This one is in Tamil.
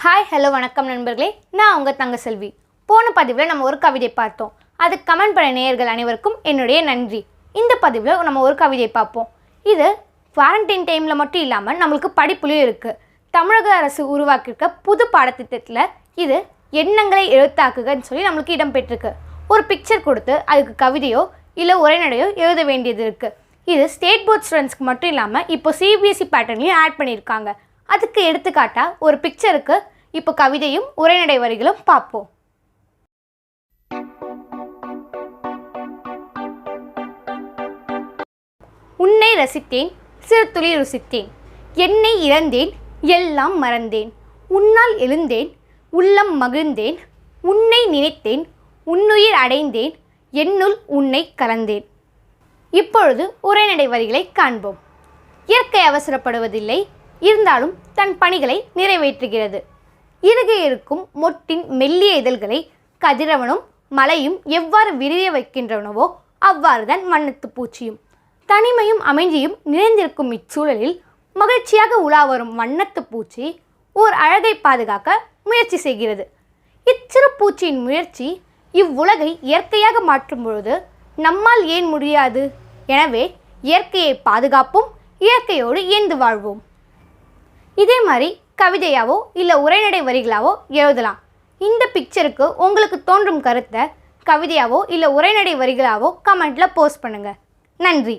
ஹாய் ஹலோ வணக்கம் நண்பர்களே, நான் உங்கள் தங்கசெல்வி. போன பதிவில் நம்ம ஒரு கவிதை பார்த்தோம். அதுக்கு கமெண்ட் பண்ண நேயர்கள் அனைவருக்கும் என்னுடைய நன்றி. இந்த பதிவில் நம்ம ஒரு கவிதை பார்ப்போம். இது குவாரண்டைன் டைமில் மட்டும் இல்லாமல் நம்மளுக்கு படிப்புலையும் இருக்குது. தமிழக அரசு உருவாக்கியிருக்க புது பாடத்திட்டத்தில் இது எண்ணங்களை எழுத்தாக்குகன்னு சொல்லி நம்மளுக்கு இடம்பெற்றிருக்கு. ஒரு பிக்சர் கொடுத்து அதுக்கு கவிதையோ இல்லை உரைநடையோ எழுத வேண்டியது இருக்குது. இது ஸ்டேட் போர்ட் ஸ்டூடெண்ட்ஸ்க்கு மட்டும் இல்லாமல் இப்போ சிபிஎஸ்சி பேட்டர்ன்லையும் ஆட் பண்ணியிருக்காங்க. அதுக்கு எடுத்துக்காட்டாக ஒரு பிக்சருக்கு இப்போ கவிதையும் உரைநடை வரிகளும் பார்ப்போம். உன்னை ரசித்தேன், சிறு துளி ருசித்தேன், என்னை இழந்தேன், எல்லாம் மறந்தேன், உன்னால் எழுந்தேன், உள்ளம் மகிழ்ந்தேன், உன்னை நினைத்தேன், உன்னுயிர் அடைந்தேன், என்னுள் உன்னை கலந்தேன். இப்பொழுது உரைநடை வரிகளை காண்போம். இயற்கை அவசரப்படுவதில்லை, இருந்தாலும் தன் பணிகளை நிறைவேற்றுகிறது. இறுகி இருக்கும் மொட்டின் மெல்லிய இதழ்களை கதிரவனும் மலையும் எவ்வாறு விரிய வைக்கின்றனவோ அவ்வாறுதான் வண்ணத்து பூச்சியும். தனிமையும் அமைதியும் நிறைந்திருக்கும் இச்சூழலில் மகிழ்ச்சியாக உலா வரும் வண்ணத்து பூச்சி ஓர் அழகை பாதுகாக்க முயற்சி செய்கிறது. இச்சிறு பூச்சியின் முயற்சி இவ்வுலகை இயற்கையாக மாற்றும் பொழுது நம்மால் ஏன் முடியாது? எனவே இயற்கையை பாதுகாப்போம், இயற்கையோடு இயந்து வாழ்வோம். இதே மாதிரி கவிதையாவோ இல்லை உரைநடை வரிகளாவோ எழுதலாம். இந்த பிக்சருக்கு உங்களுக்கு தோன்றும் கருத்தை கவிதையாவோ இல்லை உரைநடை வரிகளாவோ கமெண்ட்டில் போஸ்ட் பண்ணுங்கள். நன்றி.